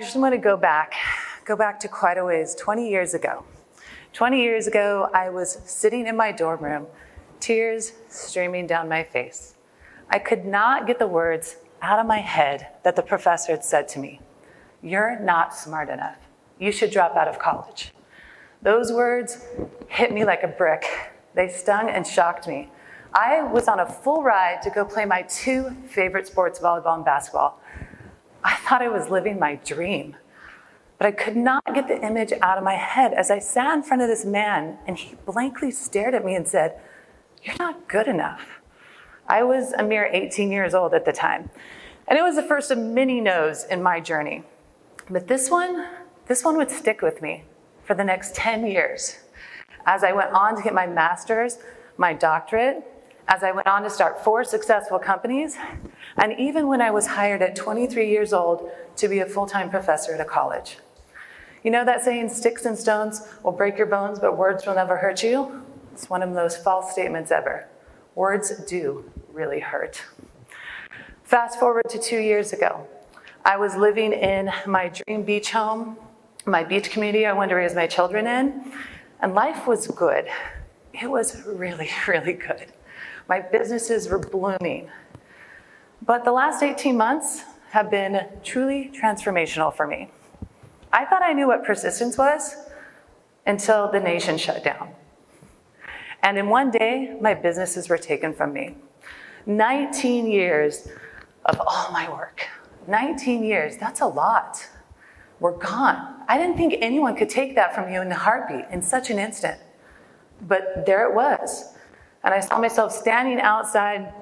just want to go back to quite a ways, 20 years ago. 20 years ago, I was sitting in my dorm room, tears streaming down my face. I could not get the words out of my head that the professor had said to me. You're not smart enough. You should drop out of college. Those words hit me like a brick. They stung and shocked me. I was on a full ride to go play my two favorite sports, volleyball and basketball. I thought I was living my dream, but I could not get the image out of my head as I sat in front of this man and he blankly stared at me and said, "You're not good enough." I was a mere 18 years old at the time, and it was the first of many no's in my journey. But this one would stick with me for the next 10 years. As I went on to get my master's, my doctorate, as I went on to start 4 successful companies, and even when I was hired at 23 years old to be a full-time professor at a college. You know that saying, sticks and stones will break your bones, but words will never hurt you? It's one of the most false statements ever. Words do really hurt. Fast forward to 2 years ago. I was living in my dream beach home, my beach community I wanted to raise my children in, and life was good. It was really, really good. My businesses were blooming. But the last 18 months have been truly transformational for me. I thought I knew what persistence was until the nation shut down. And in one day, my businesses were taken from me. 19 years of all my work. 19 years, that's a lot. Were gone. I didn't think anyone could take that from you in a heartbeat, in such an instant. But there it was. And I saw myself standing outside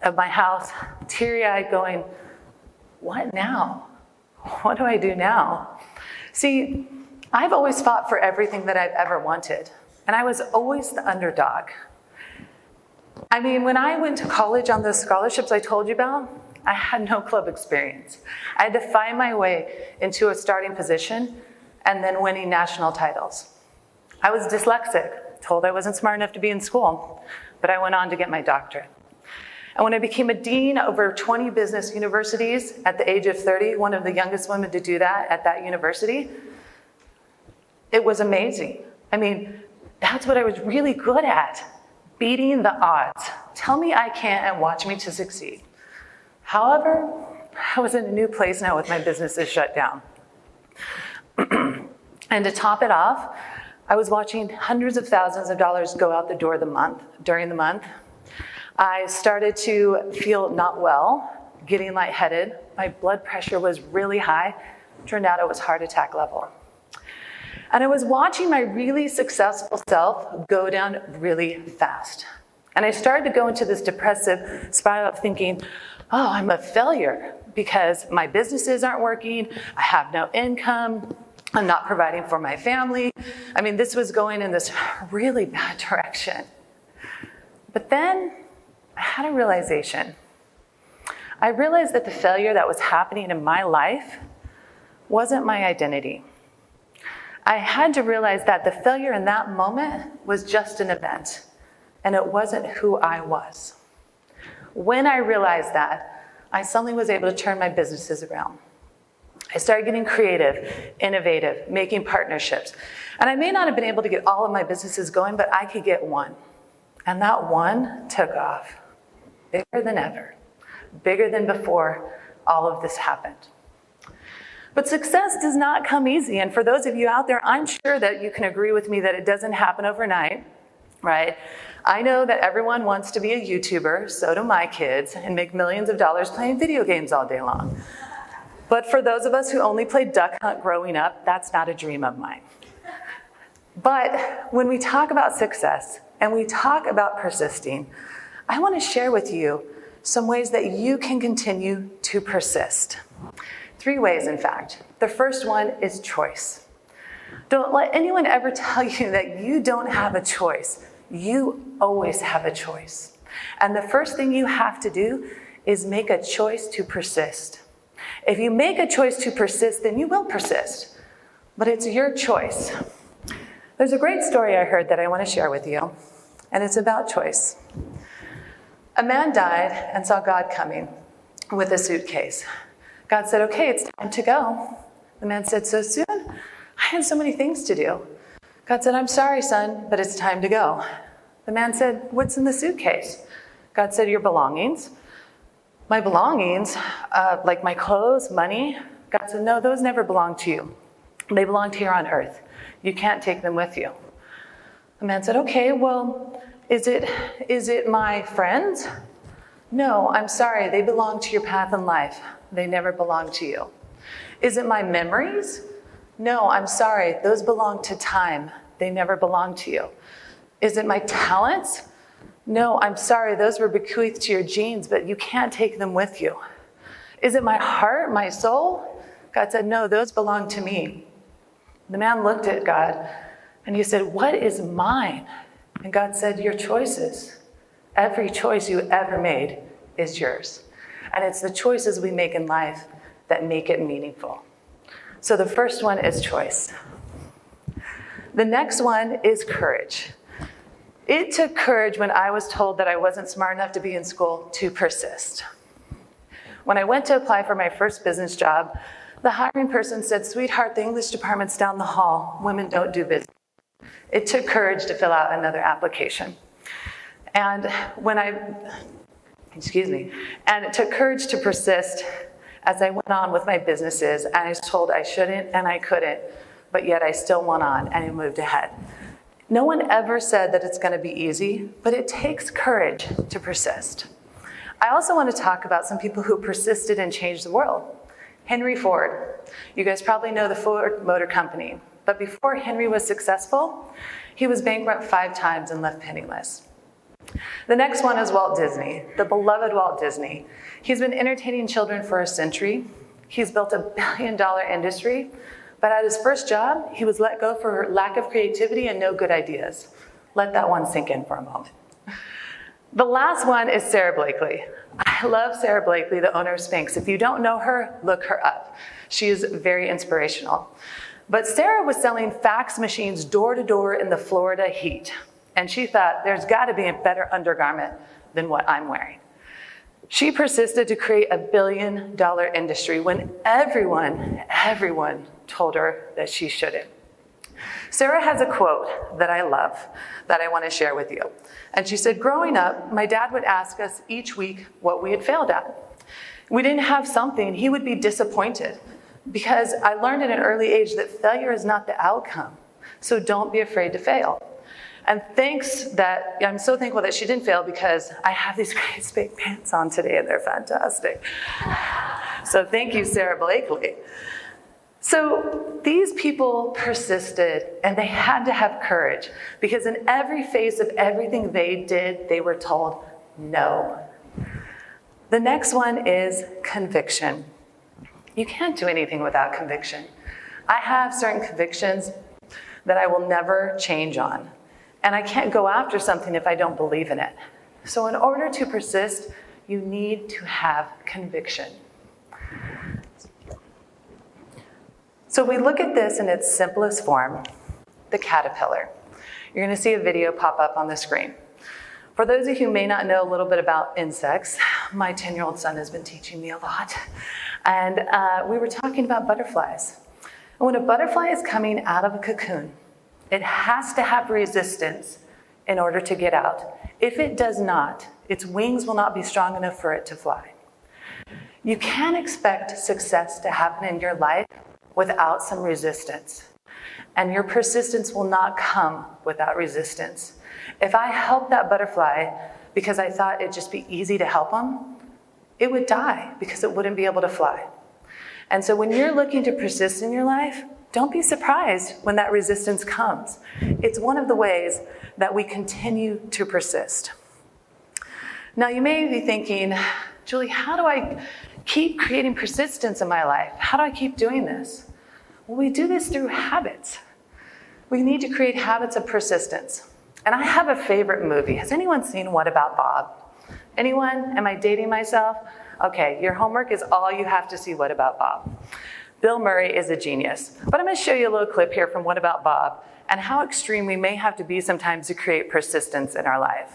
of my house, teary-eyed going, what now? What do I do now? See, I've always fought for everything that I've ever wanted. And I was always the underdog. I mean, when I went to college on those scholarships I told you about, I had no club experience. I had to find my way into a starting position and then winning national titles. I was dyslexic, told I wasn't smart enough to be in school, but I went on to get my doctorate. And when I became a dean over 20 business universities at the age of 30, one of the youngest women to do that at that university, it was amazing. I mean, that's what I was really good at, beating the odds. Tell me I can't and watch me to succeed. However, I was in a new place now with my businesses shut down. And to top it off, I was watching hundreds of thousands of dollars go out the door during the month. I started to feel not well, getting lightheaded. My blood pressure was really high. Turned out it was heart attack level. And I was watching my really successful self go down really fast. And I started to go into this depressive spiral of thinking, oh, I'm a failure because my businesses aren't working, I have no income, I'm not providing for my family. I mean, this was going in this really bad direction. But then I had a realization. I realized that the failure that was happening in my life wasn't my identity. I had to realize that the failure in that moment was just an event, and it wasn't who I was. When I realized that, I suddenly was able to turn my businesses around. I started getting creative, innovative, making partnerships. And I may not have been able to get all of my businesses going, but I could get one. And that one took off, bigger than ever, bigger than before all of this happened. But success does not come easy. And for those of you out there, I'm sure that you can agree with me that it doesn't happen overnight, right? I know that everyone wants to be a YouTuber, so do my kids, and make millions of dollars playing video games all day long. But for those of us who only played duck hunt growing up, that's not a dream of mine. But when we talk about success and we talk about persisting, I want to share with you some ways that you can continue to persist. 3 ways, in fact. The first one is choice. Don't let anyone ever tell you that you don't have a choice. You always have a choice. And the first thing you have to do is make a choice to persist. If you make a choice to persist, then you will persist. But it's your choice. There's a great story I heard that I want to share with you, and it's about choice. A man died and saw God coming with a suitcase. God said, okay, it's time to go. The man said, so soon? I had so many things to do. God said, I'm sorry, son, but it's time to go. The man said, what's in the suitcase? God said, your belongings. My belongings, like my clothes, money? God said, no, those never belong to you. They belong here on earth. You can't take them with you. The man said, okay, well, is it my friends? No, I'm sorry, they belong to your path in life. They never belong to you. Is it my memories? No, I'm sorry, those belong to time. They never belong to you. Is it my talents? No, I'm sorry, those were bequeathed to your genes, but you can't take them with you. Is it my heart, my soul? God said, no, those belong to me. The man looked at God and he said, what is mine? And God said, your choices. Every choice you ever made is yours. And it's the choices we make in life that make it meaningful. So the first one is choice. The next one is courage. It took courage when I was told that I wasn't smart enough to be in school to persist. When I went to apply for my first business job, the hiring person said, sweetheart, the English department's down the hall. Women don't do business. It took courage to fill out another application. And it took courage to persist as I went on with my businesses, and I was told I shouldn't and I couldn't, but yet I still went on and I moved ahead. No one ever said that it's going to be easy, but it takes courage to persist. I also want to talk about some people who persisted and changed the world. Henry Ford. You guys probably know the Ford Motor Company, but before Henry was successful, he was bankrupt 5 times and left penniless. The next one is Walt Disney, the beloved Walt Disney. He's been entertaining children for a century. He's built a billion-dollar industry, but at his first job, he was let go for lack of creativity and no good ideas. Let that one sink in for a moment. The last one is Sarah Blakely. I love Sarah Blakely, the owner of Spanx. If you don't know her, look her up. She is very inspirational. But Sarah was selling fax machines door to door in the Florida heat. And she thought, there's got to be a better undergarment than what I'm wearing. She persisted to create a billion-dollar industry when everyone told her that she shouldn't. Sarah has a quote that I love that I want to share with you. And she said, growing up, my dad would ask us each week what we had failed at. We didn't have something, he would be disappointed because I learned at an early age that failure is not the outcome. So don't be afraid to fail. And I'm so thankful that she didn't fail because I have these great big pants on today and they're fantastic. So thank you, Sarah Blakely. So these people persisted and they had to have courage because in every face of everything they did, they were told no. The next one is conviction. You can't do anything without conviction. I have certain convictions that I will never change on. And I can't go after something if I don't believe in it. So in order to persist, you need to have conviction. So we look at this in its simplest form, the caterpillar. You're going to see a video pop up on the screen. For those of you who may not know a little bit about insects, my 10-year-old son has been teaching me a lot. And we were talking about butterflies. And when a butterfly is coming out of a cocoon, it has to have resistance in order to get out. If it does not, its wings will not be strong enough for it to fly. You can't expect success to happen in your life without some resistance. And your persistence will not come without resistance. If I helped that butterfly because I thought it'd just be easy to help him, it would die because it wouldn't be able to fly. And so when you're looking to persist in your life, don't be surprised when that resistance comes. It's one of the ways that we continue to persist. Now you may be thinking, Julie, how do I keep creating persistence in my life? How do I keep doing this? Well, we do this through habits. We need to create habits of persistence. And I have a favorite movie. Has anyone seen What About Bob? Anyone? Am I dating myself? Okay, your homework is all you have to see What About Bob. Bill Murray is a genius. But I'm going to show you a little clip here from What About Bob and how extreme we may have to be sometimes to create persistence in our life.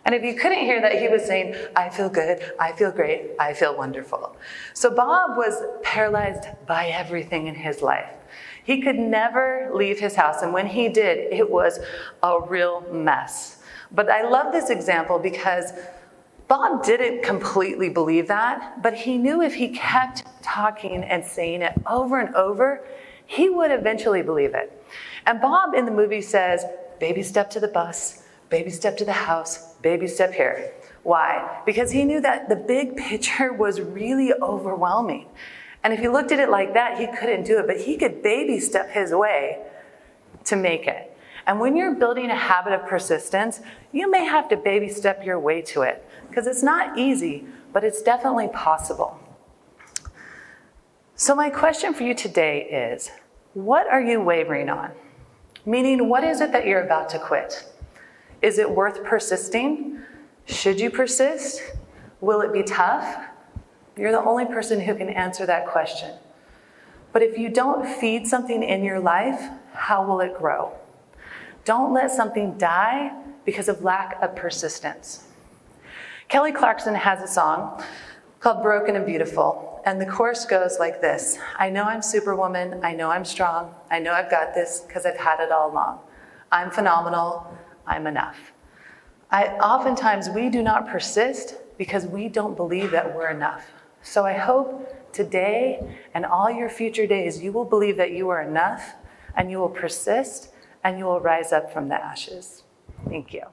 And if you couldn't hear that, he was saying, I feel good, I feel great, I feel wonderful. So Bob was paralyzed by everything in his life. He could never leave his house, and when he did, it was a real mess. But I love this example because Bob didn't completely believe that, but he knew if he kept talking and saying it over and over, he would eventually believe it. And Bob in the movie says, baby step to the bus, baby step to the house, baby step here. Why? Because he knew that the big picture was really overwhelming. And if he looked at it like that, he couldn't do it, but he could baby step his way to make it. And when you're building a habit of persistence, you may have to baby step your way to it, because it's not easy, but it's definitely possible. So my question for you today is, what are you wavering on? Meaning, what is it that you're about to quit? Is it worth persisting? Should you persist? Will it be tough? You're the only person who can answer that question. But if you don't feed something in your life, how will it grow? Don't let something die because of lack of persistence. Kelly Clarkson has a song called Broken and Beautiful, and the chorus goes like this. I know I'm superwoman, I know I'm strong, I know I've got this because I've had it all along. I'm phenomenal, I'm enough. Oftentimes we do not persist because we don't believe that we're enough. So I hope today and all your future days you will believe that you are enough, and you will persist, and you will rise up from the ashes. Thank you.